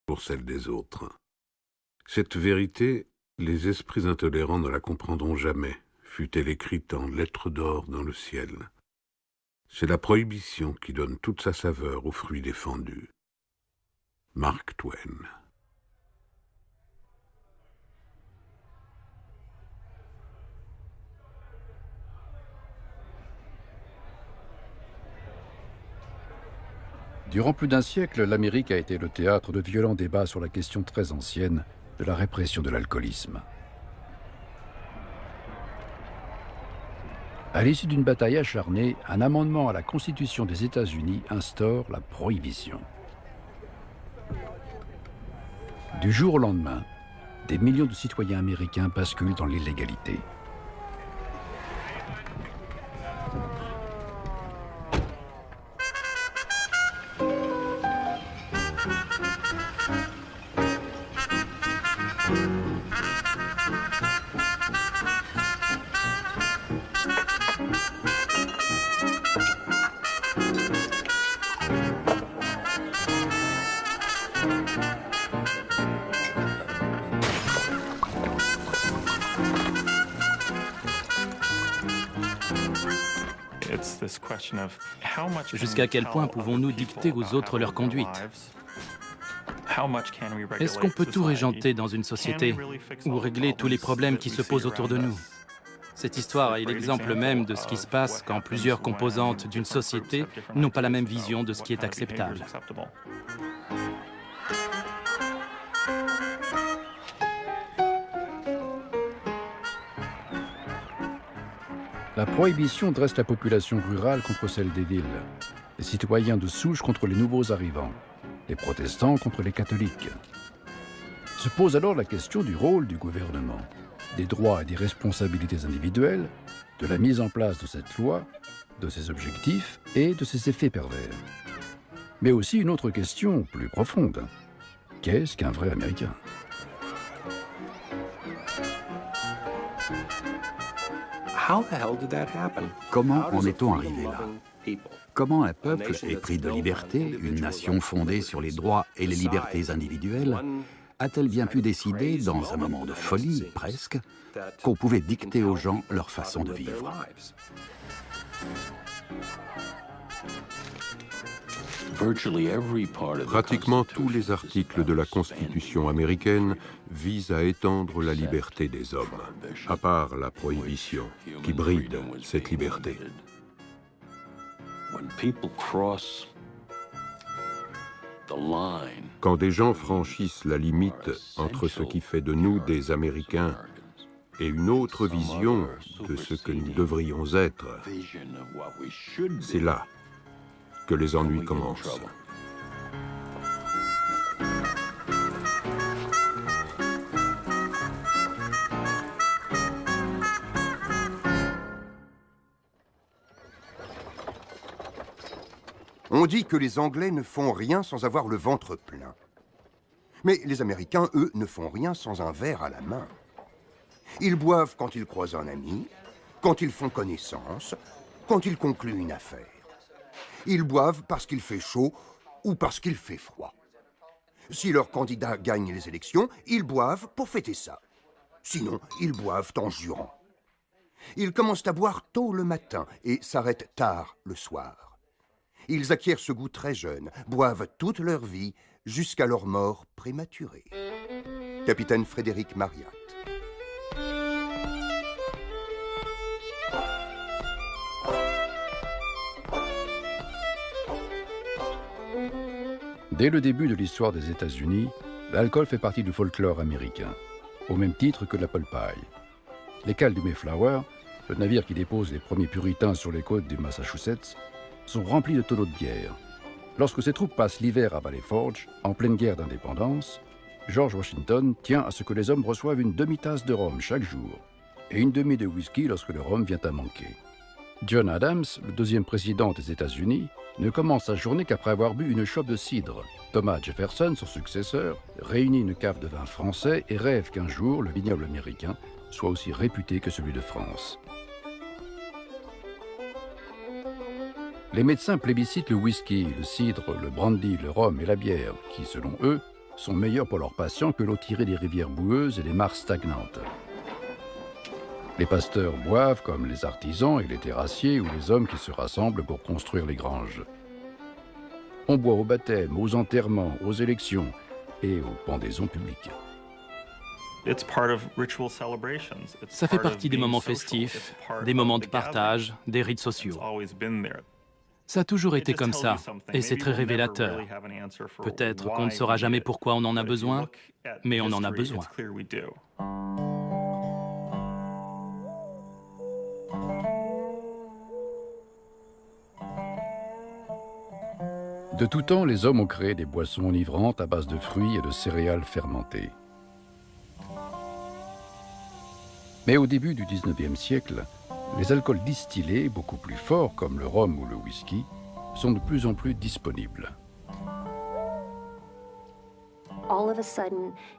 pour celle des autres. Cette vérité, les esprits intolérants ne la comprendront jamais, fût-elle écrite en lettres d'or dans le ciel. C'est la prohibition qui donne toute sa saveur aux fruits défendus. Mark Twain. Durant plus d'un siècle, l'Amérique a été le théâtre de violents débats sur la question très ancienne de la répression de l'alcoolisme. À l'issue d'une bataille acharnée, un amendement à la Constitution des États-Unis instaure la prohibition. Du jour au lendemain, des millions de citoyens américains basculent dans l'illégalité. Jusqu'à quel point pouvons-nous dicter aux autres leur conduite? Est-ce qu'on peut tout régenter dans une société ou régler tous les problèmes qui se posent autour de nous? Cette histoire est l'exemple même de ce qui se passe quand plusieurs composantes d'une société n'ont pas la même vision de ce qui est acceptable. La prohibition dresse la population rurale contre celle des villes, les citoyens de souche contre les nouveaux arrivants, les protestants contre les catholiques. Se pose alors la question du rôle du gouvernement, des droits et des responsabilités individuelles, de la mise en place de cette loi, de ses objectifs et de ses effets pervers. Mais aussi une autre question plus profonde. Qu'est-ce qu'un vrai Américain ? Comment en est-on arrivé là? Comment un peuple épris de liberté, une nation fondée sur les droits et les libertés individuelles, a-t-elle bien pu décider, dans un moment de folie presque, qu'on pouvait dicter aux gens leur façon de vivre? Pratiquement tous les articles de la Constitution américaine visent à étendre la liberté des hommes, à part la prohibition, qui bride cette liberté. Quand des gens franchissent la limite entre ce qui fait de nous des Américains et une autre vision de ce que nous devrions être, c'est là que les ennuis commencent. On dit que les Anglais ne font rien sans avoir le ventre plein. Mais les Américains, eux, ne font rien sans un verre à la main. Ils boivent quand ils croisent un ami, quand ils font connaissance, quand ils concluent une affaire. Ils boivent parce qu'il fait chaud ou parce qu'il fait froid. Si leur candidat gagne les élections, ils boivent pour fêter ça. Sinon, ils boivent en jurant. Ils commencent à boire tôt le matin et s'arrêtent tard le soir. Ils acquièrent ce goût très jeune, boivent toute leur vie jusqu'à leur mort prématurée. Capitaine Frédéric Marryat. Dès le début de l'histoire des États-Unis, l'alcool fait partie du folklore américain, au même titre que l'apple pie. Les cales du Mayflower, le navire qui dépose les premiers puritains sur les côtes du Massachusetts, sont remplis de tonneaux de bière. Lorsque ces troupes passent l'hiver à Valley Forge, en pleine guerre d'indépendance, George Washington tient à ce que les hommes reçoivent une demi-tasse de rhum chaque jour et une demi de whisky lorsque le rhum vient à manquer. John Adams, le deuxième président des États-Unis, ne commence sa journée qu'après avoir bu une chope de cidre. Thomas Jefferson, son successeur, réunit une cave de vin français et rêve qu'un jour, le vignoble américain soit aussi réputé que celui de France. Les médecins plébiscitent le whisky, le cidre, le brandy, le rhum et la bière, qui, selon eux, sont meilleurs pour leurs patients que l'eau tirée des rivières boueuses et des mares stagnantes. Les pasteurs boivent comme les artisans et les terrassiers ou les hommes qui se rassemblent pour construire les granges. On boit aux baptêmes, aux enterrements, aux élections et aux pendaisons publiques. Ça fait partie des moments festifs, des moments de partage, des rites sociaux. Ça a toujours été comme ça, et c'est très révélateur. Peut-être qu'on ne saura jamais pourquoi on en a besoin, mais on en a besoin. De tout temps, les hommes ont créé des boissons enivrantes à base de fruits et de céréales fermentées. Mais au début du XIXe siècle, les alcools distillés, beaucoup plus forts comme le rhum ou le whisky, sont de plus en plus disponibles.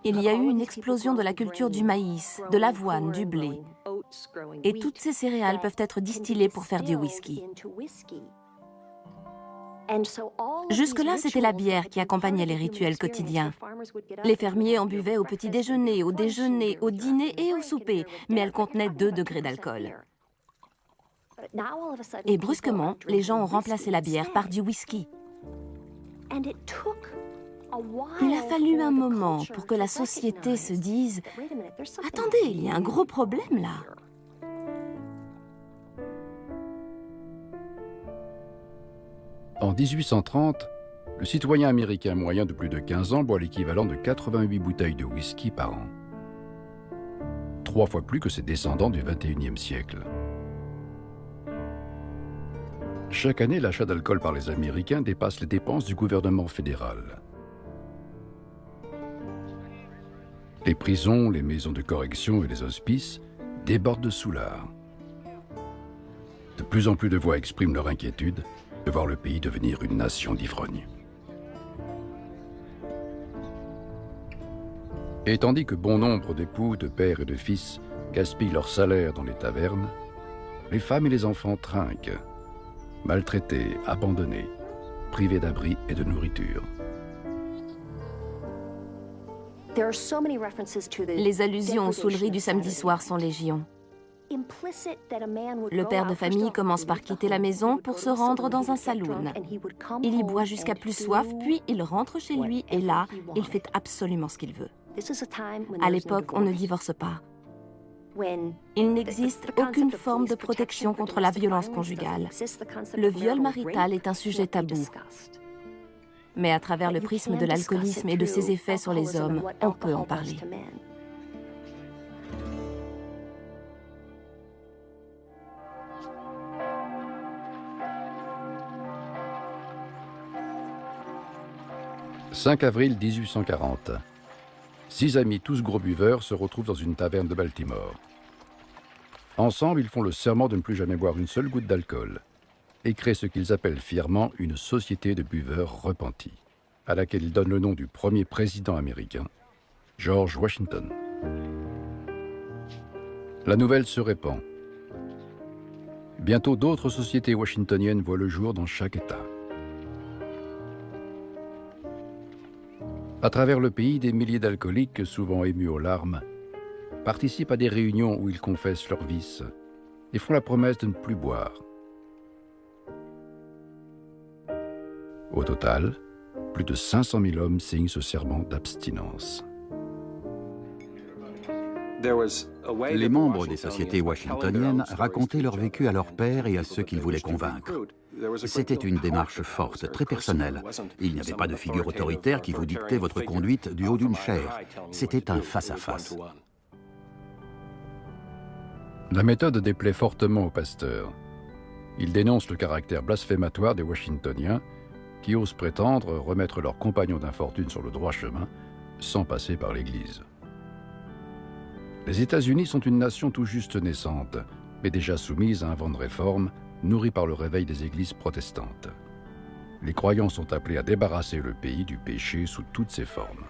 Il y a eu une explosion de la culture du maïs, de l'avoine, du blé. Et toutes ces céréales peuvent être distillées pour faire du whisky. Jusque-là, c'était la bière qui accompagnait les rituels quotidiens. Les fermiers en buvaient au petit déjeuner, au déjeuner, au dîner et au souper, mais elle contenait 2 degrés d'alcool. Et brusquement, les gens ont remplacé la bière par du whisky. Il a fallu un moment pour que la société se dise « Attendez, il y a un gros problème là !» En 1830, le citoyen américain moyen de plus de 15 ans boit l'équivalent de 88 bouteilles de whisky par an. 3 fois plus que ses descendants du XXIe siècle. Chaque année, l'achat d'alcool par les Américains dépasse les dépenses du gouvernement fédéral. Les prisons, les maisons de correction et les hospices débordent de soulards. De plus en plus de voix expriment leur inquiétude de voir le pays devenir une nation d'ivrognes. Et tandis que bon nombre d'époux, de pères et de fils gaspillent leur salaire dans les tavernes, les femmes et les enfants trinquent, maltraités, abandonnés, privés d'abri et de nourriture. Les allusions aux souleries du samedi soir sont légion. Le père de famille commence par quitter la maison pour se rendre dans un saloon. Il y boit jusqu'à plus soif, puis il rentre chez lui et là, il fait absolument ce qu'il veut. À l'époque, on ne divorce pas. Il n'existe aucune forme de protection contre la violence conjugale. Le viol marital est un sujet tabou. Mais à travers le prisme de l'alcoolisme et de ses effets sur les hommes, on peut en parler. « 5 avril 1840. 6 amis, tous gros buveurs, se retrouvent dans une taverne de Baltimore. Ensemble, ils font le serment de ne plus jamais boire une seule goutte d'alcool et créent ce qu'ils appellent fièrement une société de buveurs repentis, à laquelle ils donnent le nom du premier président américain, George Washington. La nouvelle se répand. Bientôt, d'autres sociétés washingtoniennes voient le jour dans chaque État. À travers le pays, des milliers d'alcooliques, souvent émus aux larmes, participent à des réunions où ils confessent leurs vices et font la promesse de ne plus boire. Au total, plus de 500 000 hommes signent ce serment d'abstinence. Les membres des sociétés washingtoniennes racontaient leur vécu à leur père et à ceux qu'ils voulaient convaincre. C'était une démarche forte, très personnelle. Il n'y avait pas de figure autoritaire qui vous dictait votre conduite du haut d'une chaire. C'était un face-à-face. La méthode déplaît fortement aux pasteurs. Ils dénoncent le caractère blasphématoire des Washingtoniens qui osent prétendre remettre leurs compagnons d'infortune sur le droit chemin sans passer par l'Église. Les États-Unis sont une nation tout juste naissante, mais déjà soumise à un vent de réforme nourri par le réveil des églises protestantes. Les croyants sont appelés à débarrasser le pays du péché sous toutes ses formes.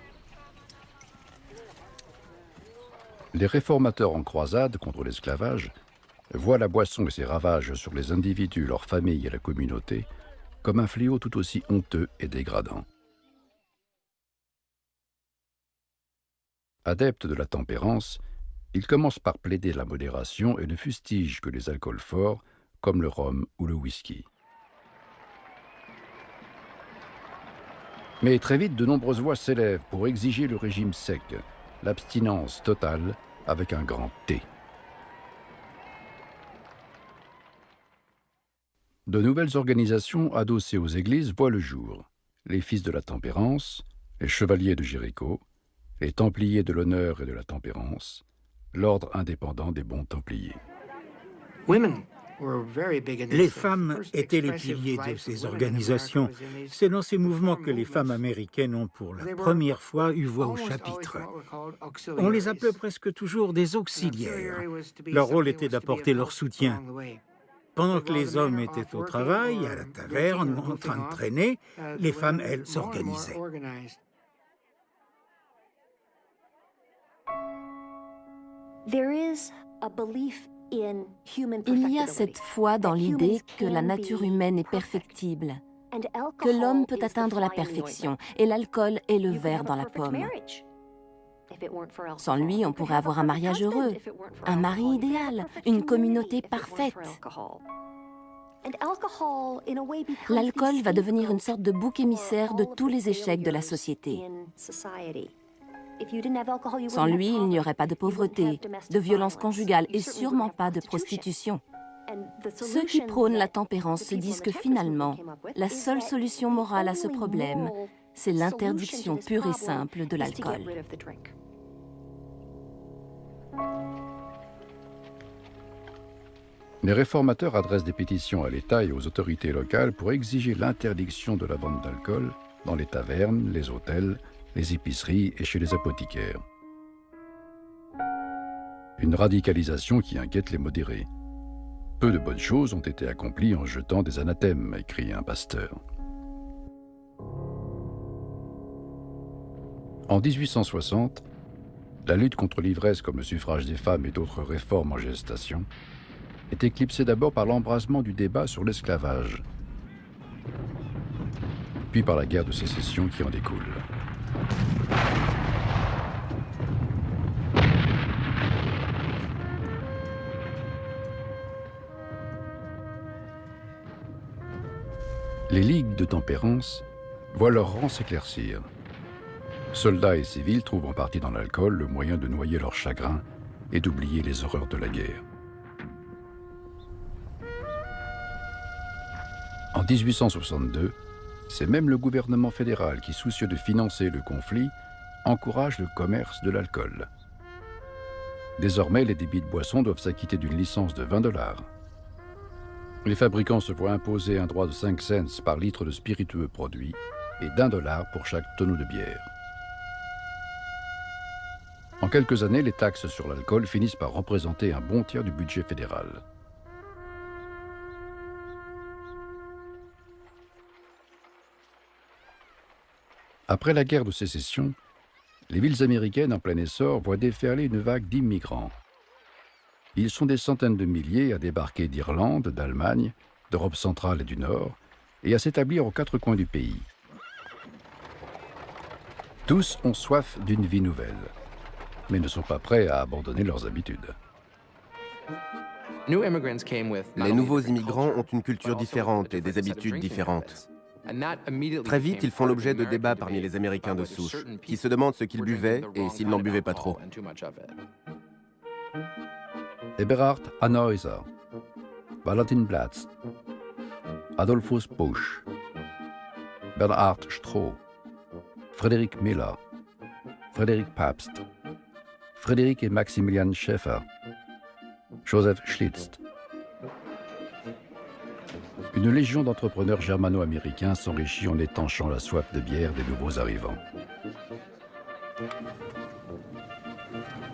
Les réformateurs en croisade contre l'esclavage voient la boisson et ses ravages sur les individus, leurs familles et la communauté comme un fléau tout aussi honteux et dégradant. Adepte de la tempérance, il commence par plaider la modération et ne fustige que les alcools forts, comme le rhum ou le whisky. Mais très vite, de nombreuses voix s'élèvent pour exiger le régime sec, l'abstinence totale avec un grand T. De nouvelles organisations adossées aux églises voient le jour. Les Fils de la Tempérance, les Chevaliers de Jéricho, les Templiers de l'Honneur et de la Tempérance, l'Ordre indépendant des bons Templiers. Les femmes étaient les piliers de ces organisations. C'est dans ces mouvements que les femmes américaines ont pour la première fois eu voix au chapitre. On les appelait presque toujours des auxiliaires. Leur rôle était d'apporter leur soutien. Pendant que les hommes étaient au travail, à la taverne ou en train de traîner, les femmes, elles, s'organisaient. Il y a cette foi dans l'idée que la nature humaine est perfectible, que l'homme peut atteindre la perfection, et l'alcool est le ver dans la pomme. Sans lui, on pourrait avoir un mariage heureux, un mari idéal, une communauté parfaite. L'alcool va devenir une sorte de bouc émissaire de tous les échecs de la société. Sans lui, il n'y aurait pas de pauvreté, de violence conjugale et sûrement pas de prostitution. Ceux qui prônent la tempérance se disent que finalement, la seule solution morale à ce problème, c'est l'interdiction pure et simple de l'alcool. Les réformateurs adressent des pétitions à l'État et aux autorités locales pour exiger l'interdiction de la vente d'alcool dans les tavernes, les hôtels, les épiceries et chez les apothicaires. Une radicalisation qui inquiète les modérés. Peu de bonnes choses ont été accomplies en jetant des anathèmes, écrit un pasteur. En 1860, la lutte contre l'ivresse comme le suffrage des femmes et d'autres réformes en gestation est éclipsée d'abord par l'embrasement du débat sur l'esclavage, puis par la guerre de sécession qui en découle. Les ligues de tempérance voient leurs rangs s'éclaircir. Soldats et civils trouvent en partie dans l'alcool le moyen de noyer leur chagrin et d'oublier les horreurs de la guerre. En 1862, c'est même le gouvernement fédéral qui, soucieux de financer le conflit, encourage le commerce de l'alcool. Désormais, les débits de boissons doivent s'acquitter d'une licence de $20. Les fabricants se voient imposer un droit de 5 cents par litre de spiritueux produit et $1 pour chaque tonneau de bière. En quelques années, les taxes sur l'alcool finissent par représenter un bon tiers du budget fédéral. Après la guerre de sécession, les villes américaines en plein essor voient déferler une vague d'immigrants. Ils sont des centaines de milliers à débarquer d'Irlande, d'Allemagne, d'Europe centrale et du Nord, et à s'établir aux 4 coins du pays. Tous ont soif d'une vie nouvelle, mais ne sont pas prêts à abandonner leurs habitudes. Les nouveaux immigrants ont une culture différente et des habitudes différentes. Très vite, ils font l'objet de débats parmi les Américains de souche, qui se demandent ce qu'ils buvaient et s'ils n'en buvaient pas trop. Eberhard Annhäuser, Valentin Platz, Adolphus Busch, Bernhard Stroh, Frédéric Miller, Frédéric Pabst, Frédéric et Maximilian Schäfer, Joseph Schlitz. Une légion d'entrepreneurs germano-américains s'enrichit en étanchant la soif de bière des nouveaux arrivants.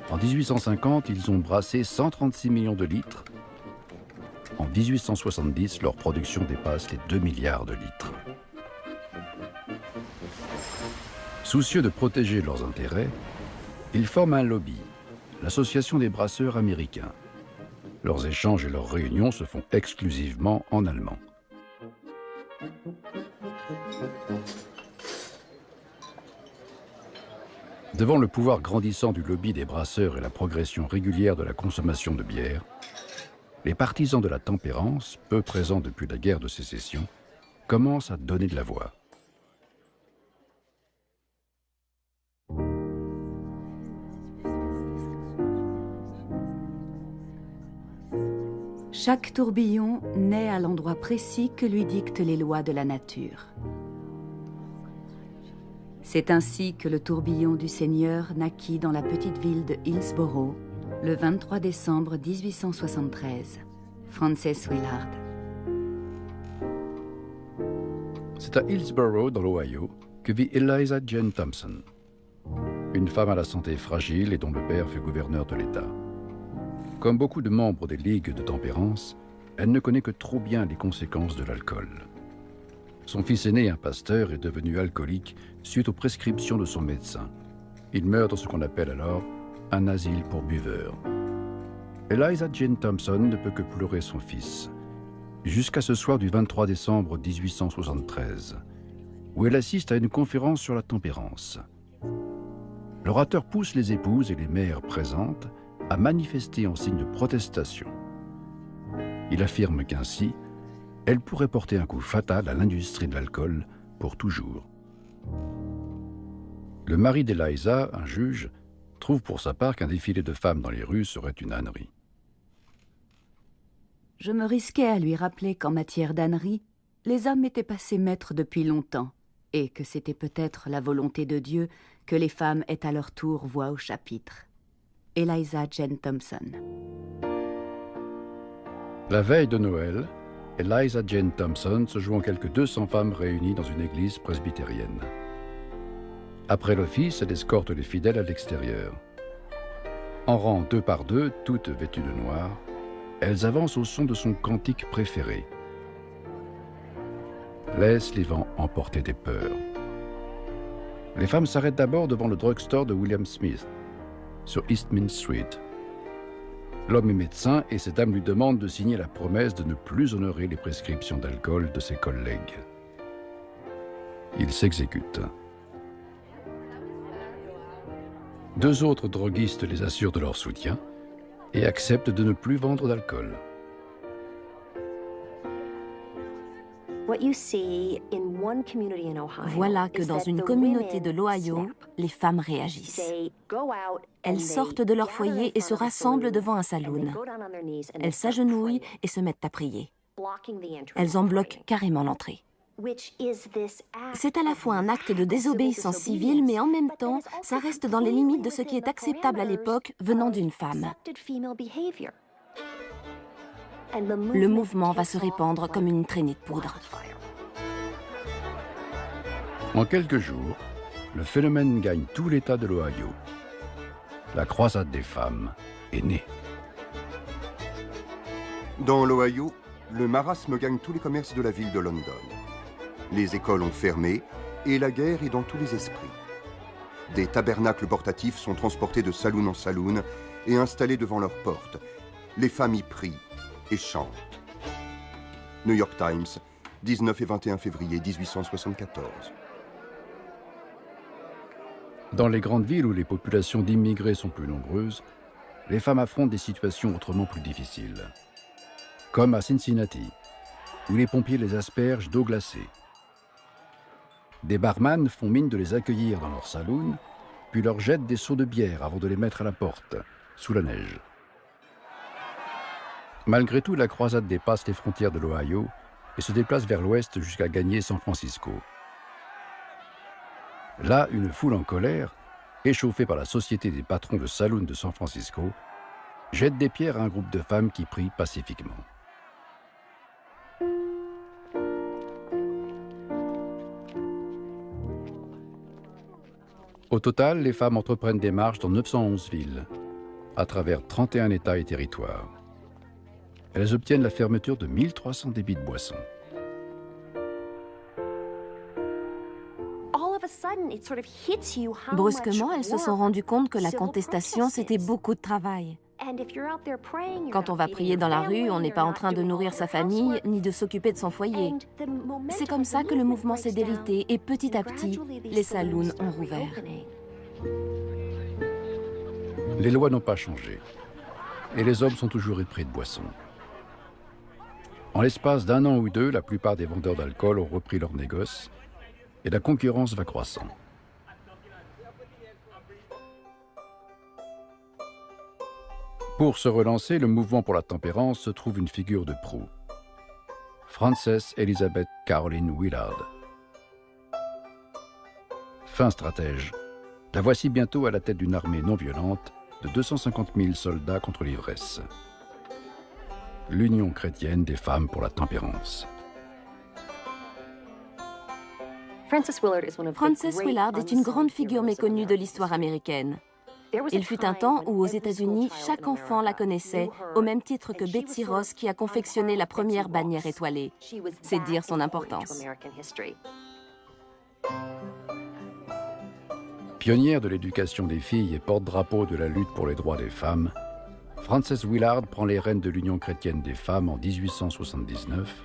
En 1850, ils ont brassé 136 millions de litres. En 1870, leur production dépasse les 2 milliards de litres. Soucieux de protéger leurs intérêts, ils forment un lobby, l'Association des brasseurs américains. Leurs échanges et leurs réunions se font exclusivement en allemand. Devant le pouvoir grandissant du lobby des brasseurs et la progression régulière de la consommation de bière, les partisans de la tempérance, peu présents depuis la guerre de sécession, commencent à donner de la voix. Chaque tourbillon naît à l'endroit précis que lui dictent les lois de la nature. C'est ainsi que le tourbillon du Seigneur naquit dans la petite ville de Hillsborough, le 23 décembre 1873. Frances Willard. C'est à Hillsborough, dans l'Ohio, que vit Eliza Jane Thompson, une femme à la santé fragile et dont le père fut gouverneur de l'État. Comme beaucoup de membres des ligues de tempérance, elle ne connaît que trop bien les conséquences de l'alcool. Son fils aîné, un pasteur, est devenu alcoolique suite aux prescriptions de son médecin. Il meurt dans ce qu'on appelle alors un asile pour buveurs. Eliza Jane Thompson ne peut que pleurer son fils, jusqu'à ce soir du 23 décembre 1873, où elle assiste à une conférence sur la tempérance. L'orateur pousse les épouses et les mères présentes à manifester en signe de protestation. Il affirme qu'ainsi, elle pourrait porter un coup fatal à l'industrie de l'alcool pour toujours. Le mari d'Eliza, un juge, trouve pour sa part qu'un défilé de femmes dans les rues serait une ânerie. Je me risquais à lui rappeler qu'en matière d'ânerie, les hommes étaient passés maîtres depuis longtemps, et que c'était peut-être la volonté de Dieu que les femmes aient à leur tour voix au chapitre. Eliza Jane Thompson. La veille de Noël, Eliza Jane Thompson se joint quelques 200 femmes réunies dans une église presbytérienne. Après l'office, elle escorte les fidèles à l'extérieur. En rang 2 par 2, toutes vêtues de noir, elles avancent au son de son cantique préféré. Laisse les vents emporter tes peurs. Les femmes s'arrêtent d'abord devant le drugstore de William Smith, sur Eastman Street. L'homme est médecin et ces dames lui demandent de signer la promesse de ne plus honorer les prescriptions d'alcool de ses collègues. Il s'exécute. 2 autres droguistes les assurent de leur soutien et acceptent de ne plus vendre d'alcool. Voilà que dans une communauté de l'Ohio, les femmes réagissent. Elles sortent de leur foyer et se rassemblent devant un saloon. Elles s'agenouillent et se mettent à prier. Elles en bloquent carrément l'entrée. C'est à la fois un acte de désobéissance civile, mais en même temps, ça reste dans les limites de ce qui est acceptable à l'époque venant d'une femme. Le mouvement va se répandre comme une traînée de poudre. En quelques jours, le phénomène gagne tout l'État de l'Ohio. La croisade des femmes est née. Dans l'Ohio, le marasme gagne tous les commerces de la ville de London. Les écoles ont fermé et la guerre est dans tous les esprits. Des tabernacles portatifs sont transportés de saloon en saloon et installés devant leurs portes. Les femmes y prient et chantent. New York Times, 19 et 21 février 1874. Dans les grandes villes où les populations d'immigrés sont plus nombreuses, les femmes affrontent des situations autrement plus difficiles. Comme à Cincinnati, où les pompiers les aspergent d'eau glacée. Des barman font mine de les accueillir dans leur saloon, puis leur jettent des seaux de bière avant de les mettre à la porte, sous la neige. Malgré tout, la croisade dépasse les frontières de l'Ohio et se déplace vers l'ouest jusqu'à gagner San Francisco. Là, une foule en colère, échauffée par la Société des patrons de saloon de San Francisco, jette des pierres à un groupe de femmes qui prient pacifiquement. Au total, les femmes entreprennent des marches dans 911 villes, à travers 31 États et territoires. Elles obtiennent la fermeture de 1300 débits de boissons. Brusquement, elles se sont rendues compte que la contestation, c'était beaucoup de travail. Quand on va prier dans la rue, on n'est pas en train de nourrir sa famille ni de s'occuper de son foyer. C'est comme ça que le mouvement s'est délité et petit à petit, les saloons ont rouvert. Les lois n'ont pas changé, et les hommes sont toujours épris de boissons. En l'espace d'1 an ou 2, la plupart des vendeurs d'alcool ont repris leur négoce, et la concurrence va croissant. Pour se relancer, le mouvement pour la tempérance se trouve une figure de proue. Frances Elizabeth Caroline Willard. Fin stratège. La voici bientôt à la tête d'une armée non violente de 250 000 soldats contre l'ivresse. L'Union chrétienne des femmes pour la tempérance. Frances Willard est une grande figure méconnue de l'histoire américaine. Il fut un temps où, aux États-Unis, chaque enfant la connaissait, au même titre que Betsy Ross, qui a confectionné la première bannière étoilée. C'est dire son importance. Pionnière de l'éducation des filles et porte-drapeau de la lutte pour les droits des femmes, Frances Willard prend les rênes de l'Union chrétienne des femmes en 1879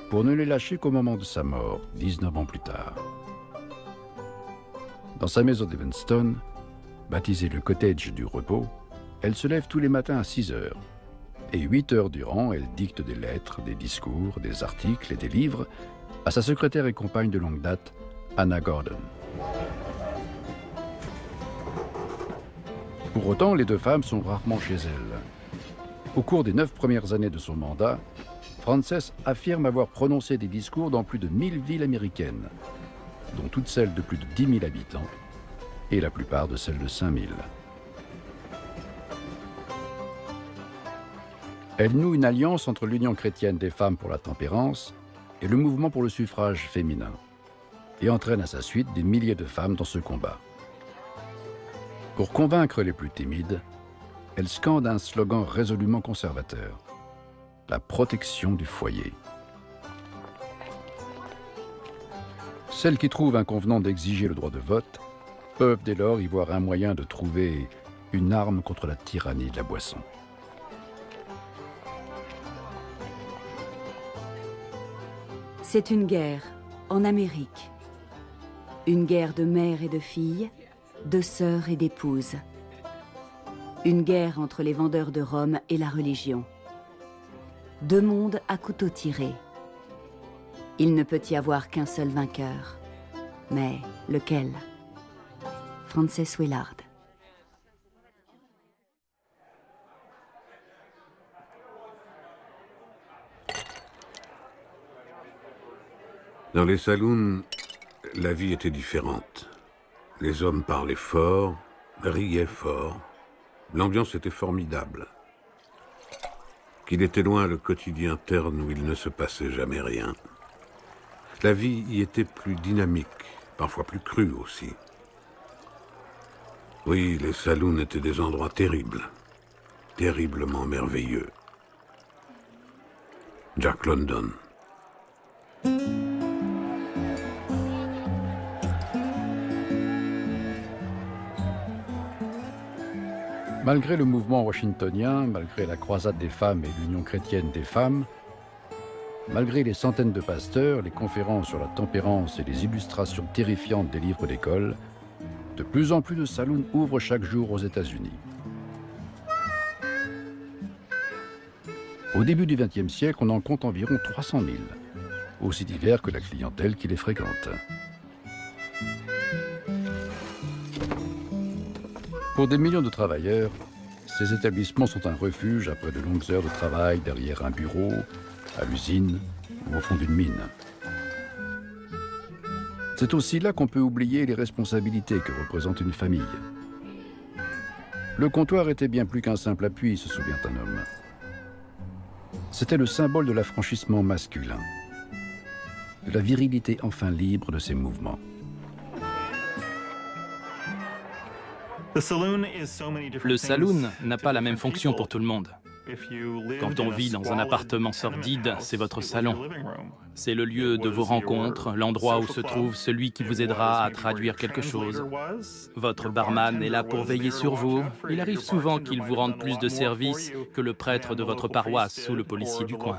pour ne les lâcher qu'au moment de sa mort, 19 ans plus tard. Dans sa maison d'Evanston, baptisée le Cottage du Repos, elle se lève tous les matins à 6 heures. Et 8 heures durant, elle dicte des lettres, des discours, des articles et des livres à sa secrétaire et compagne de longue date, Anna Gordon. Pour autant, les deux femmes sont rarement chez elles. Au cours des 9 premières années de son mandat, Frances affirme avoir prononcé des discours dans plus de 1000 villes américaines, dont toutes celles de plus de 10 000 habitants, et la plupart de celles de 5000. Elle noue une alliance entre l'Union chrétienne des femmes pour la tempérance et le mouvement pour le suffrage féminin, et entraîne à sa suite des milliers de femmes dans ce combat. Pour convaincre les plus timides, elle scande un slogan résolument conservateur: la protection du foyer. Celles qui trouvent inconvenant d'exiger le droit de vote peuvent dès lors y voir un moyen de trouver une arme contre la tyrannie de la boisson. C'est une guerre en Amérique. Une guerre de mères et de filles, de sœurs et d'épouses. Une guerre entre les vendeurs de rhum et la religion. Deux mondes à couteau tiré. Il ne peut y avoir qu'un seul vainqueur. Mais lequel? Frances Willard. Dans les saloons, la vie était différente. Les hommes parlaient fort, riaient fort. L'ambiance était formidable. Qu'il était loin le quotidien terne où il ne se passait jamais rien. La vie y était plus dynamique, parfois plus crue aussi. Oui, les saloons étaient des endroits terribles, terriblement merveilleux. Jack London. Malgré le mouvement washingtonien, malgré la croisade des femmes et l'Union chrétienne des femmes, malgré les centaines de pasteurs, les conférences sur la tempérance et les illustrations terrifiantes des livres d'école, de plus en plus de saloons ouvrent chaque jour aux États-Unis. Au début du XXe siècle, on en compte environ 300 000, aussi divers que la clientèle qui les fréquente. Pour des millions de travailleurs, ces établissements sont un refuge après de longues heures de travail derrière un bureau, à l'usine ou au fond d'une mine. C'est aussi là qu'on peut oublier les responsabilités que représente une famille. Le comptoir était bien plus qu'un simple appui, se souvient un homme. C'était le symbole de l'affranchissement masculin, de la virilité enfin libre de ses mouvements. Le saloon n'a pas la même fonction pour tout le monde. Quand on vit dans un appartement sordide, c'est votre salon. C'est le lieu de vos rencontres, l'endroit où se trouve celui qui vous aidera à traduire quelque chose. Votre barman est là pour veiller sur vous. Il arrive souvent qu'il vous rende plus de services que le prêtre de votre paroisse ou le policier du coin.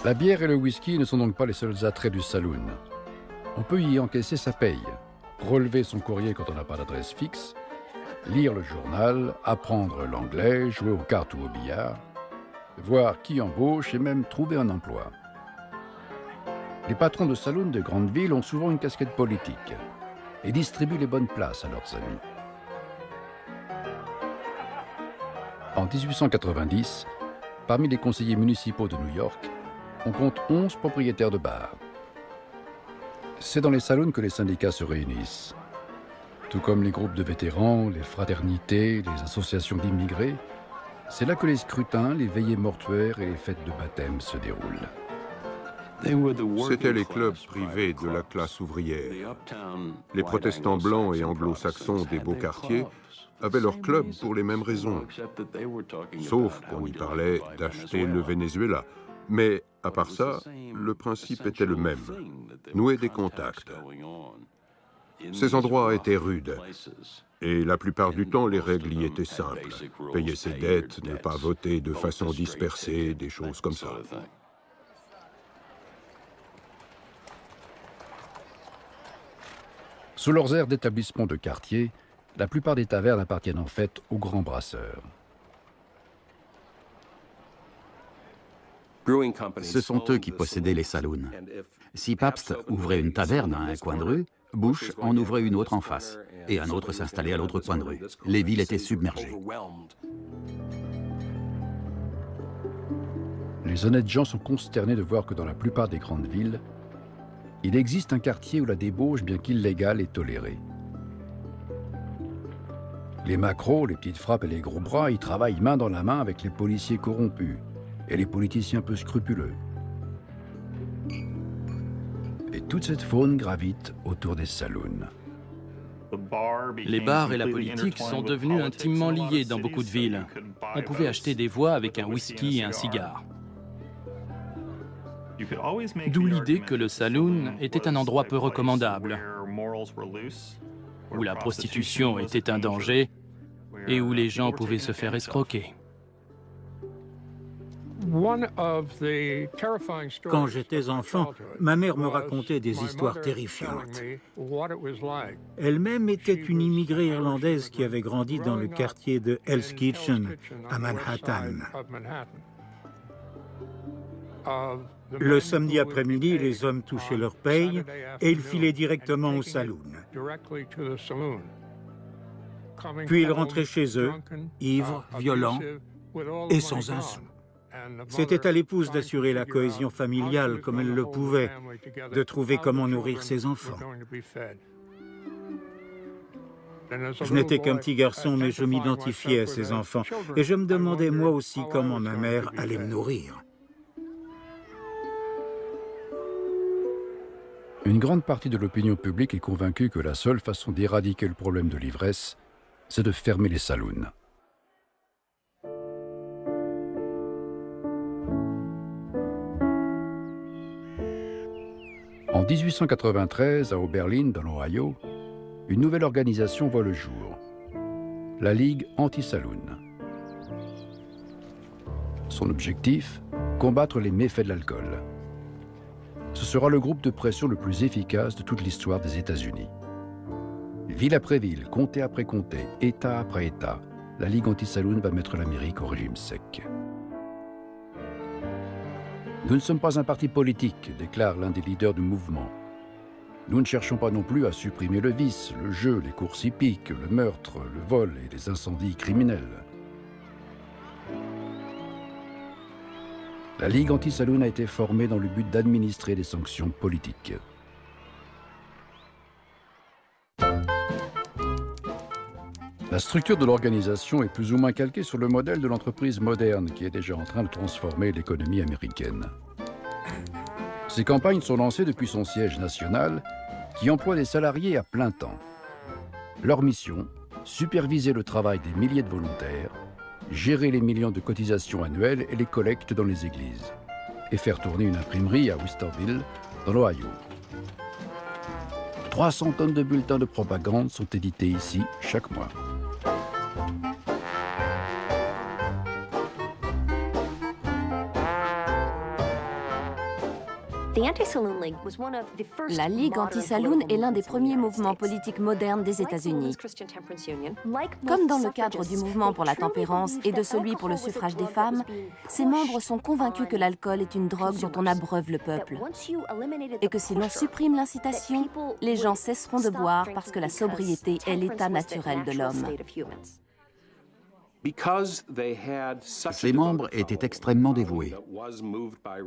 La bière et le whisky ne sont donc pas les seuls attraits du saloon. On peut y encaisser sa paye, relever son courrier quand on n'a pas d'adresse fixe, lire le journal, apprendre l'anglais, jouer aux cartes ou au billard, voir qui embauche et même trouver un emploi. Les patrons de saloons de grandes villes ont souvent une casquette politique et distribuent les bonnes places à leurs amis. En 1890, parmi les conseillers municipaux de New York, on compte 11 propriétaires de bars. C'est dans les saloons que les syndicats se réunissent. Tout comme les groupes de vétérans, les fraternités, les associations d'immigrés, c'est là que les scrutins, les veillées mortuaires et les fêtes de baptême se déroulent. C'étaient les clubs privés de la classe ouvrière. Les protestants blancs et anglo-saxons des beaux quartiers avaient leur club pour les mêmes raisons. Sauf qu'on y parlait d'acheter le Venezuela. Mais à part ça, le principe était le même. Nouer des contacts. Ces endroits étaient rudes. Et la plupart du temps, les règles y étaient simples. Payer ses dettes, ne pas voter de façon dispersée, des choses comme ça. Sous leurs airs d'établissement de quartier, la plupart des tavernes appartiennent en fait aux grands brasseurs. Ce sont eux qui possédaient les saloons. Si Pabst ouvrait une taverne à un coin de rue, Bush en ouvrait une autre en face, et un autre s'installait à l'autre coin de rue. Les villes étaient submergées. Les honnêtes gens sont consternés de voir que dans la plupart des grandes villes, il existe un quartier où la débauche, bien qu'illégale, est tolérée. Les macros, les petites frappes et les gros bras y travaillent main dans la main avec les policiers corrompus et les politiciens peu scrupuleux. Et toute cette faune gravite autour des saloons. Les bars et la politique sont devenus intimement liés dans beaucoup de villes. On pouvait acheter des voix avec un whisky et un cigare. D'où l'idée que le saloon était un endroit peu recommandable, où la prostitution était un danger et où les gens pouvaient se faire escroquer. Quand j'étais enfant, ma mère me racontait des histoires terrifiantes. Elle-même était une immigrée irlandaise qui avait grandi dans le quartier de Hell's Kitchen, à Manhattan. Le samedi après-midi, les hommes touchaient leur paye et ils filaient directement au saloon. Puis ils rentraient chez eux, ivres, violents et sans un sou. C'était à l'épouse d'assurer la cohésion familiale comme elle le pouvait, de trouver comment nourrir ses enfants. Je n'étais qu'un petit garçon, mais je m'identifiais à ses enfants et je me demandais moi aussi comment ma mère allait me nourrir. Une grande partie de l'opinion publique est convaincue que la seule façon d'éradiquer le problème de l'ivresse, c'est de fermer les saloons. En 1893, à Oberlin, dans l'Ohio, une nouvelle organisation voit le jour, la Ligue anti-saloon. Son objectif, combattre les méfaits de l'alcool. Ce sera le groupe de pression le plus efficace de toute l'histoire des États-Unis. Ville après ville, comté après comté, État après État, la Ligue anti-saloon va mettre l'Amérique au régime sec. Nous ne sommes pas un parti politique, déclare l'un des leaders du mouvement. Nous ne cherchons pas non plus à supprimer le vice, le jeu, les courses hippiques, le meurtre, le vol et les incendies criminels. La Ligue anti-saloon a été formée dans le but d'administrer des sanctions politiques. La structure de l'organisation est plus ou moins calquée sur le modèle de l'entreprise moderne qui est déjà en train de transformer l'économie américaine. Ces campagnes sont lancées depuis son siège national qui emploie des salariés à plein temps. Leur mission, superviser le travail des milliers de volontaires, gérer les millions de cotisations annuelles et les collectes dans les églises, et faire tourner une imprimerie à Wisterville, dans l'Ohio. 300 tonnes de bulletins de propagande sont édités ici chaque mois. La Ligue anti-saloon est l'un des premiers mouvements politiques modernes des États-Unis. Comme dans le cadre du mouvement pour la tempérance et de celui pour le suffrage des femmes, ses membres sont convaincus que l'alcool est une drogue dont on abreuve le peuple et que si l'on supprime l'incitation, les gens cesseront de boire parce que la sobriété est l'état naturel de l'homme. Ces membres étaient extrêmement dévoués.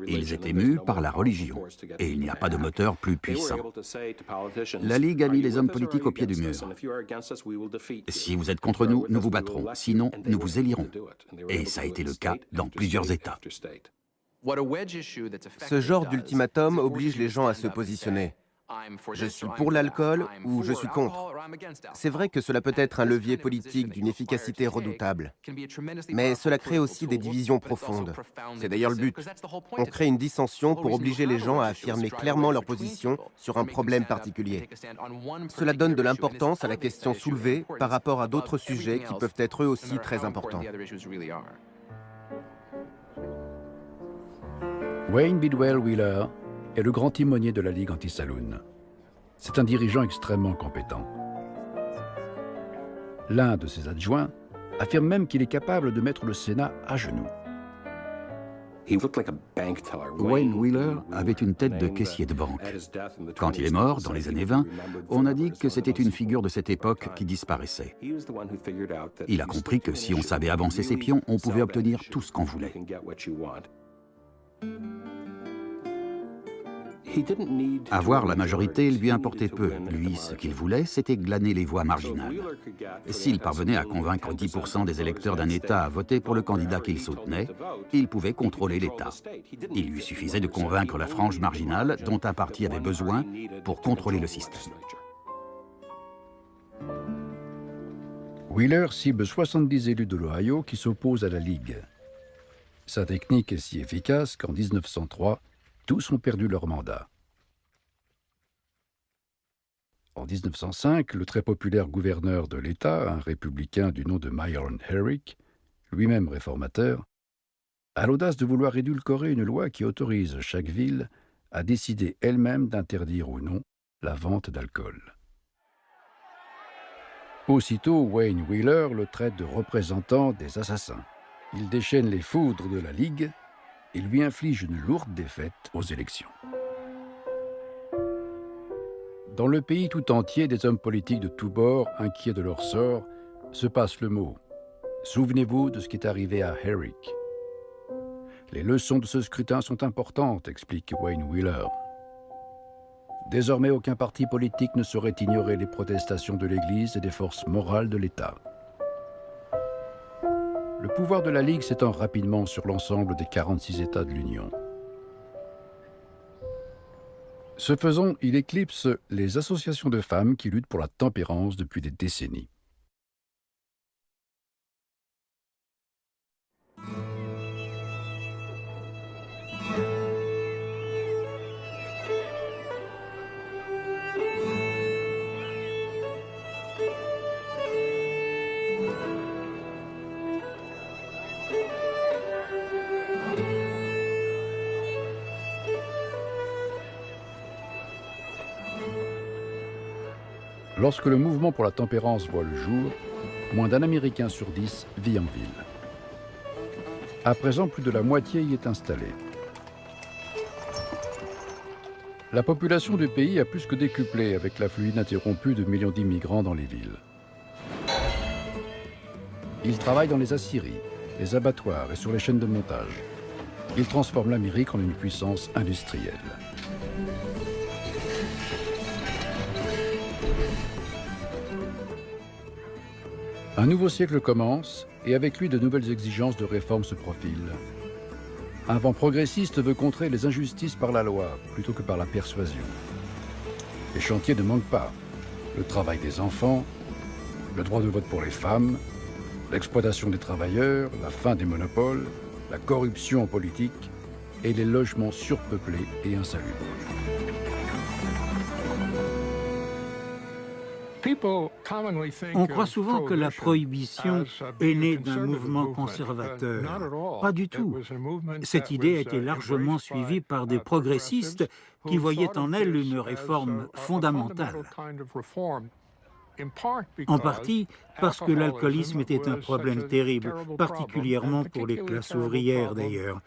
Ils étaient mus par la religion, et il n'y a pas de moteur plus puissant. La Ligue a mis les hommes politiques au pied du mur. Si vous êtes contre nous, nous vous battrons, sinon nous vous élirons. Et ça a été le cas dans plusieurs États. Ce genre d'ultimatum oblige les gens à se positionner. Je suis pour l'alcool ou je suis contre. C'est vrai que cela peut être un levier politique d'une efficacité redoutable. Mais cela crée aussi des divisions profondes. C'est d'ailleurs le but. On crée une dissension pour obliger les gens à affirmer clairement leur position sur un problème particulier. Cela donne de l'importance à la question soulevée par rapport à d'autres sujets qui peuvent être eux aussi très importants. Wayne Bidwell Wheeler est le grand timonier de la Ligue anti-saloon. C'est un dirigeant extrêmement compétent. L'un de ses adjoints affirme même qu'il est capable de mettre le Sénat à genoux. Wayne Wheeler avait une tête de caissier de banque. Quand il est mort, dans les années 20, on a dit que c'était une figure de cette époque qui disparaissait. Il a compris que si on savait avancer ses pions, on pouvait obtenir tout ce qu'on voulait. Avoir la majorité lui importait peu. Lui, ce qu'il voulait, c'était glaner les voix marginales. S'il parvenait à convaincre 10% des électeurs d'un État à voter pour le candidat qu'il soutenait, il pouvait contrôler l'État. Il lui suffisait de convaincre la frange marginale dont un parti avait besoin pour contrôler le système. Wheeler cible 70 élus de l'Ohio qui s'opposent à la Ligue. Sa technique est si efficace qu'en 1903, tous ont perdu leur mandat. En 1905, le très populaire gouverneur de l'État, un républicain du nom de Myron Herrick, lui-même réformateur, a l'audace de vouloir édulcorer une loi qui autorise chaque ville à décider elle-même d'interdire ou non la vente d'alcool. Aussitôt, Wayne Wheeler le traite de représentant des assassins. Il déchaîne les foudres de la Ligue et lui inflige une lourde défaite aux élections. Dans le pays tout entier, des hommes politiques de tous bords, inquiets de leur sort, se passent le mot. Souvenez-vous de ce qui est arrivé à Herrick. Les leçons de ce scrutin sont importantes, explique Wayne Wheeler. Désormais, aucun parti politique ne saurait ignorer les protestations de l'Église et des forces morales de l'État. Le pouvoir de la Ligue s'étend rapidement sur l'ensemble des 46 États de l'Union. Ce faisant, il éclipse les associations de femmes qui luttent pour la tempérance depuis des décennies. Lorsque le mouvement pour la tempérance voit le jour, moins d'un Américain sur 10 vit en ville. À présent, plus de la moitié y est installée. La population du pays a plus que décuplé avec l'afflux ininterrompu de millions d'immigrants dans les villes. Ils travaillent dans les aciéries, les abattoirs et sur les chaînes de montage. Ils transforment l'Amérique en une puissance industrielle. Un nouveau siècle commence, et avec lui de nouvelles exigences de réforme se profilent. Un vent progressiste veut contrer les injustices par la loi, plutôt que par la persuasion. Les chantiers ne manquent pas. Le travail des enfants, le droit de vote pour les femmes, l'exploitation des travailleurs, la fin des monopoles, la corruption en politique et les logements surpeuplés et insalubres. On croit souvent que la prohibition est née d'un mouvement conservateur. Pas du tout. Cette idée a été largement suivie par des progressistes qui voyaient en elle une réforme fondamentale. En partie parce que l'alcoolisme était un problème terrible, particulièrement pour les classes ouvrières d'ailleurs,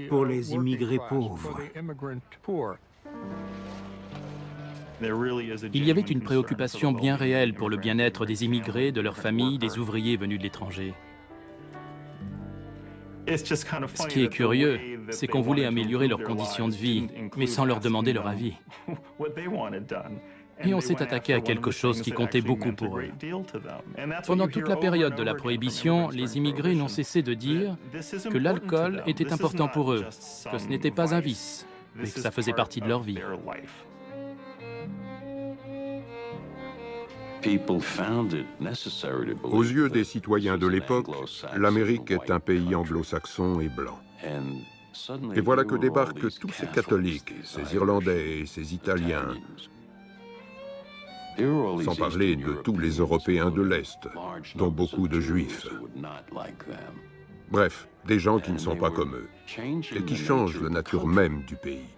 pour les immigrés pauvres. Il y avait une préoccupation bien réelle pour le bien-être des immigrés, de leurs familles, des ouvriers venus de l'étranger. Ce qui est curieux, c'est qu'on voulait améliorer leurs conditions de vie, mais sans leur demander leur avis. Et on s'est attaqué à quelque chose qui comptait beaucoup pour eux. Pendant toute la période de la Prohibition, les immigrés n'ont cessé de dire que l'alcool était important pour eux, que ce n'était pas un vice, mais que ça faisait partie de leur vie. Aux yeux des citoyens de l'époque, l'Amérique est un pays anglo-saxon et blanc. Et voilà que débarquent tous ces catholiques, ces Irlandais et ces Italiens, sans parler de tous les Européens de l'Est, dont beaucoup de Juifs. Bref, des gens qui ne sont pas comme eux, et qui changent la nature même du pays.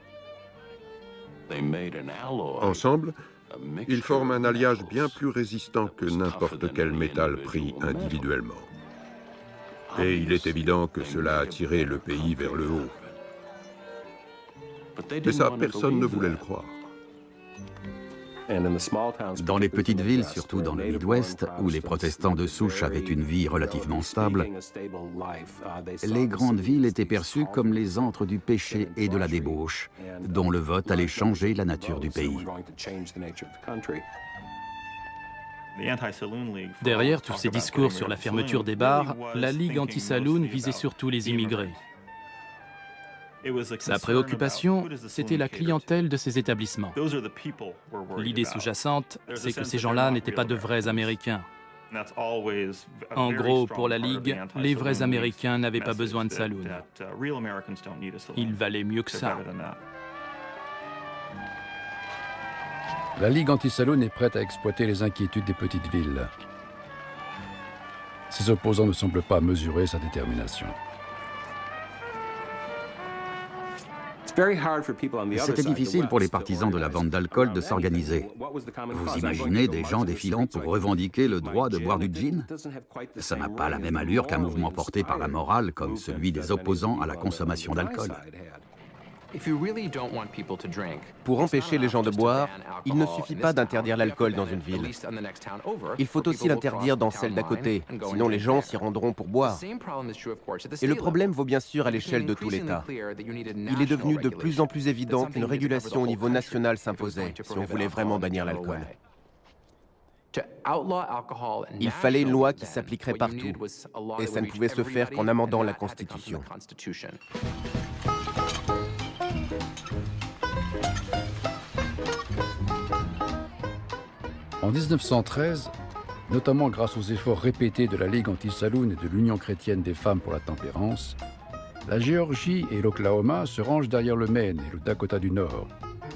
Ensemble, ils forment un alliage bien plus résistant que n'importe quel métal pris individuellement. Et il est évident que cela a tiré le pays vers le haut. Mais ça, personne ne voulait le croire. Dans les petites villes, surtout dans le Midwest, où les protestants de souche avaient une vie relativement stable, les grandes villes étaient perçues comme les antres du péché et de la débauche, dont le vote allait changer la nature du pays. Derrière tous ces discours sur la fermeture des bars, la Ligue anti-saloon visait surtout les immigrés. Sa préoccupation, c'était la clientèle de ces établissements. L'idée sous-jacente, c'est que ces gens-là n'étaient pas de vrais Américains. En gros, pour la Ligue, les vrais Américains n'avaient pas besoin de saloon. Il valait mieux que ça. La Ligue anti-saloon est prête à exploiter les inquiétudes des petites villes. Ses opposants ne semblent pas mesurer sa détermination. C'était difficile pour les partisans de la vente d'alcool de s'organiser. Vous imaginez des gens défilant pour revendiquer le droit de boire du gin? Ça n'a pas la même allure qu'un mouvement porté par la morale comme celui des opposants à la consommation d'alcool. Pour empêcher les gens de boire, il ne suffit pas d'interdire l'alcool dans une ville. Il faut aussi l'interdire dans celle d'à côté, sinon les gens s'y rendront pour boire. Et le problème vaut bien sûr à l'échelle de tout l'État. Il est devenu de plus en plus évident qu'une régulation au niveau national s'imposait si on voulait vraiment bannir l'alcool. Il fallait une loi qui s'appliquerait partout, et ça ne pouvait se faire qu'en amendant la Constitution. En 1913, notamment grâce aux efforts répétés de la Ligue anti-saloon et de l'Union chrétienne des femmes pour la tempérance, la Géorgie et l'Oklahoma se rangent derrière le Maine et le Dakota du Nord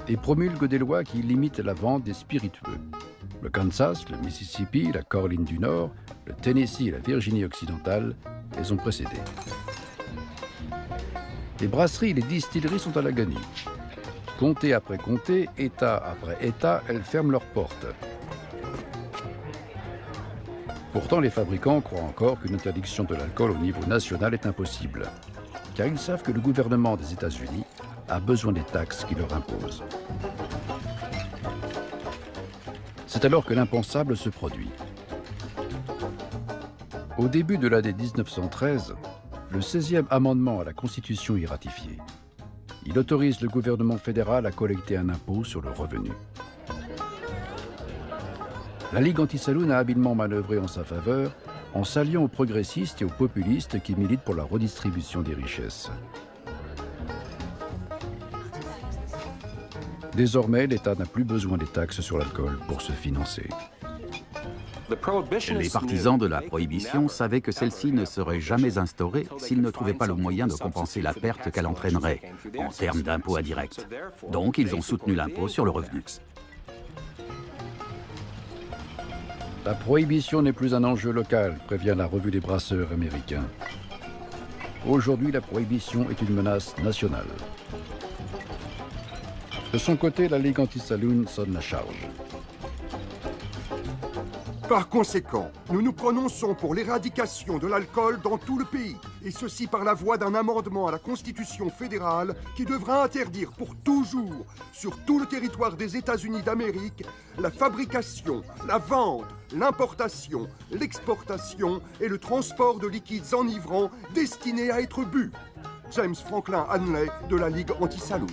et promulguent des lois qui limitent la vente des spiritueux. Le Kansas, le Mississippi, la Caroline du Nord, le Tennessee et la Virginie occidentale les ont précédés. Les brasseries et les distilleries sont à l'agonie. Comté après comté, État après État, elles ferment leurs portes. Pourtant, les fabricants croient encore qu'une interdiction de l'alcool au niveau national est impossible, car ils savent que le gouvernement des États-Unis a besoin des taxes qu'il leur impose. C'est alors que l'impensable se produit. Au début de l'année 1913, le 16e amendement à la Constitution est ratifié. Il autorise le gouvernement fédéral à collecter un impôt sur le revenu. La Ligue anti-saloon a habilement manœuvré en sa faveur en s'alliant aux progressistes et aux populistes qui militent pour la redistribution des richesses. Désormais, l'État n'a plus besoin des taxes sur l'alcool pour se financer. Les partisans de la prohibition savaient que celle-ci ne serait jamais instaurée s'ils ne trouvaient pas le moyen de compenser la perte qu'elle entraînerait en termes d'impôts indirects. Donc, ils ont soutenu l'impôt sur le revenu. La prohibition n'est plus un enjeu local, prévient la revue des brasseurs américains. Aujourd'hui, la prohibition est une menace nationale. De son côté, la Ligue anti-saloon sonne la charge. Par conséquent, nous nous prononçons pour l'éradication de l'alcool dans tout le pays, et ceci par la voie d'un amendement à la Constitution fédérale qui devra interdire pour toujours, sur tout le territoire des États-Unis d'Amérique, la fabrication, la vente, l'importation, l'exportation et le transport de liquides enivrants destinés à être bu. James Franklin Hanley de la Ligue anti-saloon.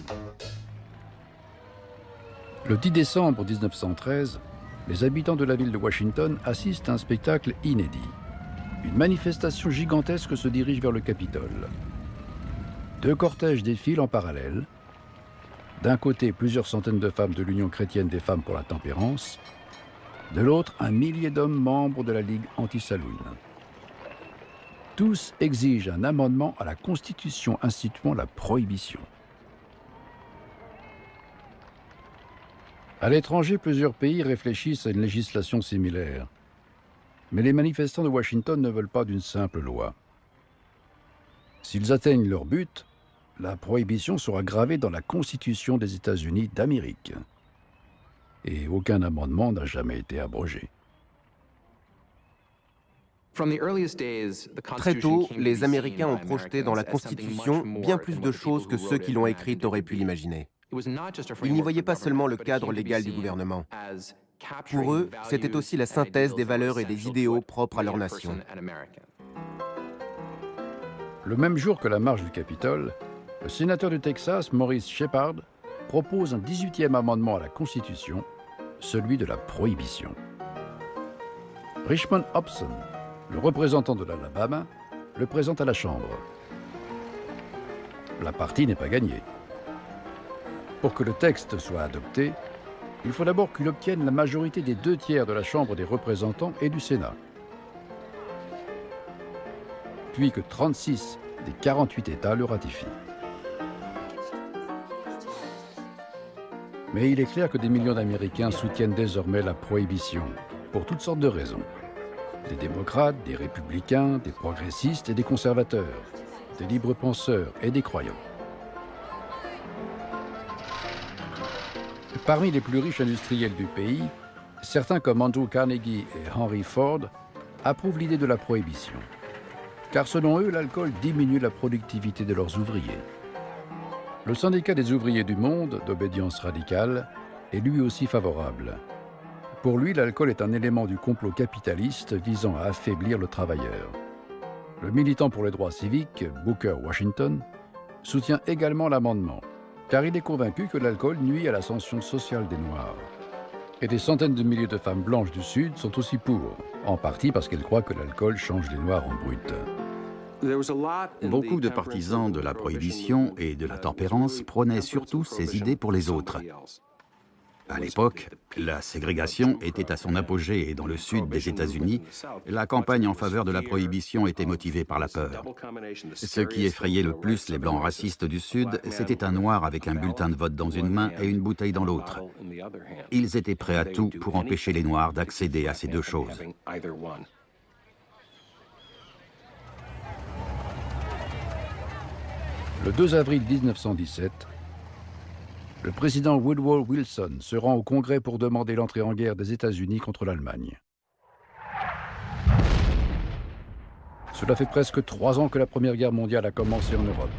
Le 10 décembre 1913, les habitants de la ville de Washington assistent à un spectacle inédit. Une manifestation gigantesque se dirige vers le Capitole. 2 cortèges défilent en parallèle. D'un côté, plusieurs centaines de femmes de l'Union chrétienne des femmes pour la tempérance. De l'autre, 1 millier d'hommes membres de la Ligue anti-saloon. Tous exigent un amendement à la Constitution instituant la prohibition. À l'étranger, plusieurs pays réfléchissent à une législation similaire. Mais les manifestants de Washington ne veulent pas d'une simple loi. S'ils atteignent leur but, la prohibition sera gravée dans la Constitution des États-Unis d'Amérique. Et aucun amendement n'a jamais été abrogé. Très tôt, les Américains ont projeté dans la Constitution bien plus de choses que ceux qui l'ont écrite auraient pu l'imaginer. Ils n'y voyaient pas seulement le cadre légal du gouvernement. Pour eux, c'était aussi la synthèse des valeurs et des idéaux propres à leur nation. Le même jour que la marche du Capitole, le sénateur du Texas, Maurice Shepard, propose un 18e amendement à la Constitution, celui de la prohibition. Richmond Hobson, le représentant de l'Alabama, le présente à la Chambre. La partie n'est pas gagnée. Pour que le texte soit adopté, il faut d'abord qu'il obtienne la majorité des 2/3 de la Chambre des représentants et du Sénat. Puis que 36 des 48 États le ratifient. Mais il est clair que des millions d'Américains soutiennent désormais la prohibition, pour toutes sortes de raisons. Des démocrates, des républicains, des progressistes et des conservateurs, des libres penseurs et des croyants. Parmi les plus riches industriels du pays, certains comme Andrew Carnegie et Henry Ford approuvent l'idée de la prohibition. Car selon eux, l'alcool diminue la productivité de leurs ouvriers. Le syndicat des ouvriers du monde, d'obédience radicale, est lui aussi favorable. Pour lui, l'alcool est un élément du complot capitaliste visant à affaiblir le travailleur. Le militant pour les droits civiques, Booker Washington, soutient également l'amendement, car il est convaincu que l'alcool nuit à l'ascension sociale des Noirs. Et des centaines de milliers de femmes blanches du Sud sont aussi pour, en partie parce qu'elles croient que l'alcool change les Noirs en brutes. Beaucoup de partisans de la prohibition et de la tempérance prônaient surtout ces idées pour les autres. À l'époque, la ségrégation était à son apogée et dans le sud des États-Unis, la campagne en faveur de la prohibition était motivée par la peur. Ce qui effrayait le plus les Blancs racistes du Sud, c'était un Noir avec un bulletin de vote dans une main et une bouteille dans l'autre. Ils étaient prêts à tout pour empêcher les Noirs d'accéder à ces deux choses. Le 2 avril 1917, le président Woodrow Wilson se rend au Congrès pour demander l'entrée en guerre des États-Unis contre l'Allemagne. Cela fait presque 3 ans que la Première Guerre mondiale a commencé en Europe.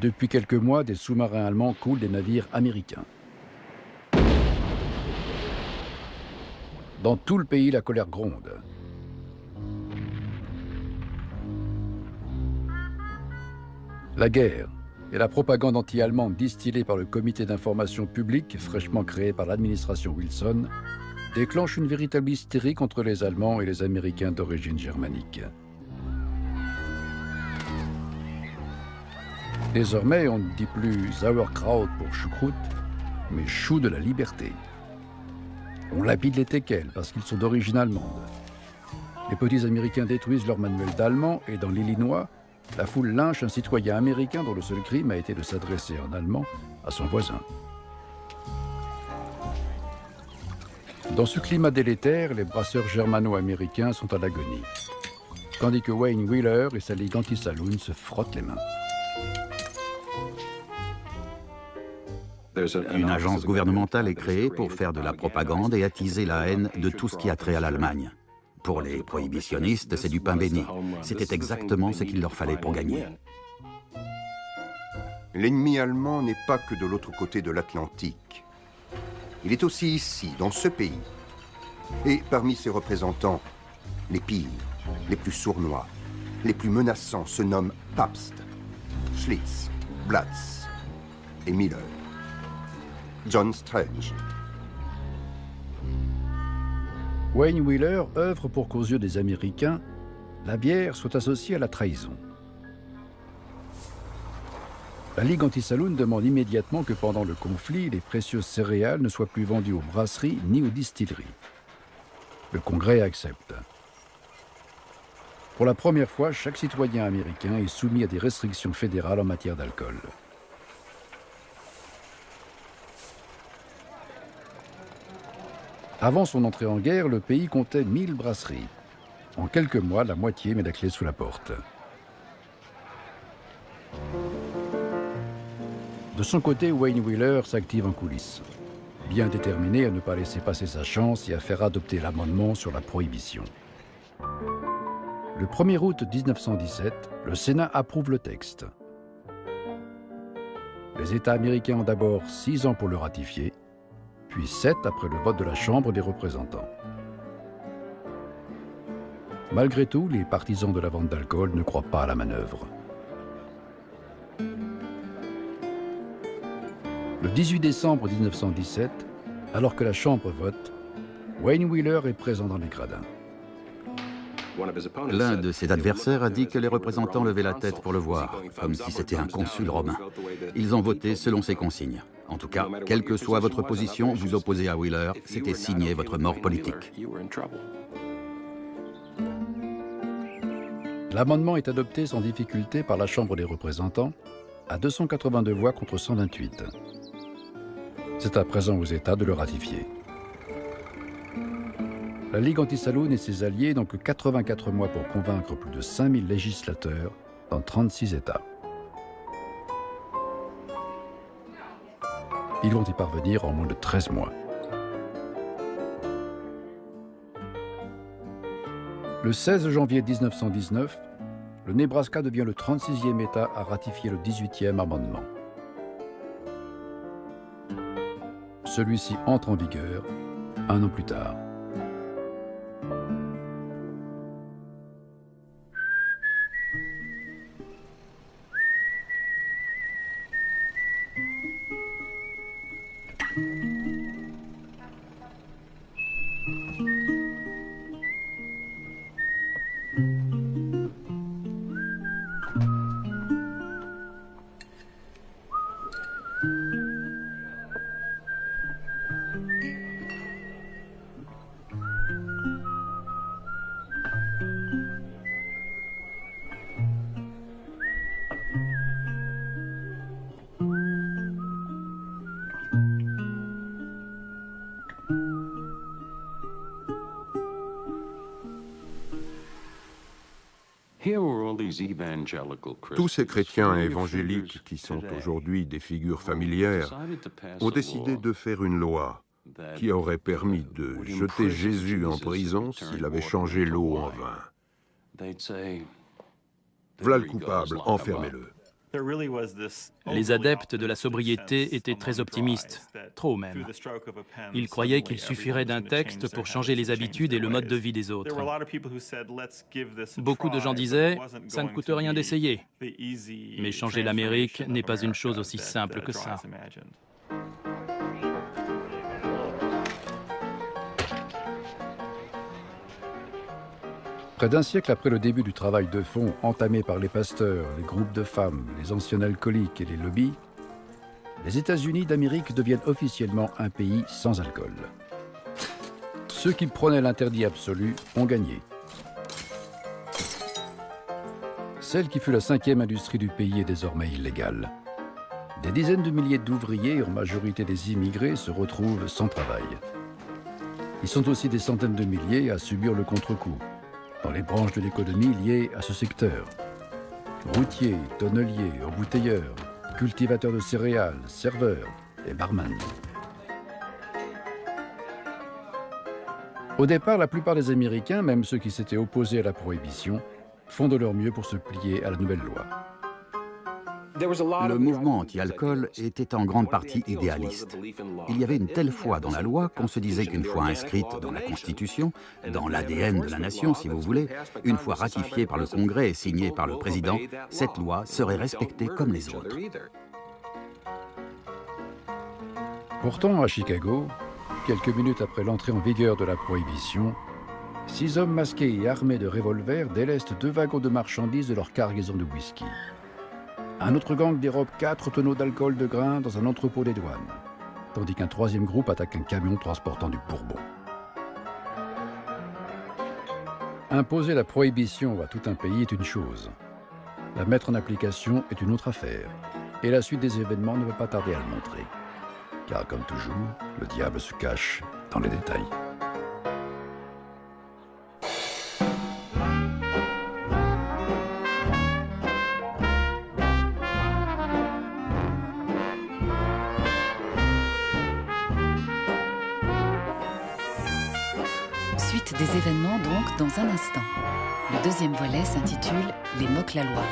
Depuis quelques mois, des sous-marins allemands coulent des navires américains. Dans tout le pays, la colère gronde. La guerre et la propagande anti-allemande distillée par le comité d'information publique, fraîchement créé par l'administration Wilson, déclenche une véritable hystérie contre les Allemands et les Américains d'origine germanique. Désormais, on ne dit plus Sauerkraut pour choucroute, mais chou de la liberté. On lapide les teckels parce qu'ils sont d'origine allemande. Les petits Américains détruisent leur manuel d'allemand et dans l'Illinois, la foule lynche un citoyen américain dont le seul crime a été de s'adresser en allemand à son voisin. Dans ce climat délétère, les brasseurs germano-américains sont à l'agonie, tandis que Wayne Wheeler et sa ligue anti-saloon se frottent les mains. Une agence gouvernementale est créée pour faire de la propagande et attiser la haine de tout ce qui a trait à l'Allemagne. Pour les prohibitionnistes, c'est du pain béni. C'était exactement ce qu'il leur fallait pour gagner. L'ennemi allemand n'est pas que de l'autre côté de l'Atlantique. Il est aussi ici, dans ce pays. Et parmi ses représentants, les pires, les plus sournois, les plus menaçants se nomment Pabst, Schlitz, Blatz et Miller. John Strange. Wayne Wheeler œuvre pour qu'aux yeux des Américains, la bière soit associée à la trahison. La Ligue anti-saloon demande immédiatement que pendant le conflit, les précieuses céréales ne soient plus vendues aux brasseries ni aux distilleries. Le Congrès accepte. Pour la première fois, chaque citoyen américain est soumis à des restrictions fédérales en matière d'alcool. Avant son entrée en guerre, le pays comptait 1000 brasseries. En quelques mois, la moitié met la clé sous la porte. De son côté, Wayne Wheeler s'active en coulisses, bien déterminé à ne pas laisser passer sa chance et à faire adopter l'amendement sur la prohibition. Le 1er août 1917, le Sénat approuve le texte. Les États américains ont d'abord 6 ans pour le ratifier, puis 7 après le vote de la Chambre des représentants. Malgré tout, les partisans de la vente d'alcool ne croient pas à la manœuvre. Le 18 décembre 1917, alors que la Chambre vote, Wayne Wheeler est présent dans les gradins. L'un de ses adversaires a dit que les représentants levaient la tête pour le voir, comme si c'était un consul romain. Ils ont voté selon ses consignes. En tout cas, quelle que soit votre position, vous opposez à Wheeler, c'était signer votre mort politique. L'amendement est adopté sans difficulté par la Chambre des représentants, à 282 voix contre 128. C'est à présent aux États de le ratifier. La Ligue anti-saloon et ses alliés n'ont que 84 mois pour convaincre plus de 5000 législateurs dans 36 États. Ils vont y parvenir en moins de 13 mois. Le 16 janvier 1919, le Nebraska devient le 36e État à ratifier le 18e amendement. Celui-ci entre en vigueur un an plus tard. Tous ces chrétiens évangéliques qui sont aujourd'hui des figures familières ont décidé de faire une loi qui aurait permis de jeter Jésus en prison s'il avait changé l'eau en vin. Voilà le coupable, enfermez-le. Les adeptes de la sobriété étaient très optimistes, trop même. Ils croyaient qu'il suffirait d'un texte pour changer les habitudes et le mode de vie des autres. Beaucoup de gens disaient « ça ne coûte rien d'essayer ». Mais changer l'Amérique n'est pas une chose aussi simple que ça. Près d'un siècle après le début du travail de fond entamé par les pasteurs, les groupes de femmes, les anciens alcooliques et les lobbies, les États-Unis d'Amérique deviennent officiellement un pays sans alcool. Ceux qui prenaient l'interdit absolu ont gagné. Celle qui fut la 5e industrie du pays est désormais illégale. Des dizaines de milliers d'ouvriers, en majorité des immigrés, se retrouvent sans travail. Ils sont aussi des centaines de milliers à subir le contre-coup, dans les branches de l'économie liées à ce secteur. Routiers, tonneliers, embouteilleurs, cultivateurs de céréales, serveurs et barman. Au départ, la plupart des Américains, même ceux qui s'étaient opposés à la prohibition, font de leur mieux pour se plier à la nouvelle loi. Le mouvement anti-alcool était en grande partie idéaliste. Il y avait une telle foi dans la loi qu'on se disait qu'une fois inscrite dans la Constitution, dans l'ADN de la nation si vous voulez, une fois ratifiée par le Congrès et signée par le président, cette loi serait respectée comme les autres. Pourtant, à Chicago, quelques minutes après l'entrée en vigueur de la prohibition, 6 hommes masqués et armés de revolvers délestent 2 wagons de marchandises de leur cargaison de whisky. Un autre gang dérobe 4 tonneaux d'alcool de grain dans un entrepôt des douanes, tandis qu'un 3e groupe attaque un camion transportant du bourbon. Imposer la prohibition à tout un pays est une chose. La mettre en application est une autre affaire. Et la suite des événements ne va pas tarder à le montrer. Car comme toujours, le diable se cache dans les détails. Suite des événements donc dans un instant. Le 2e volet s'intitule « Les moque la loi ».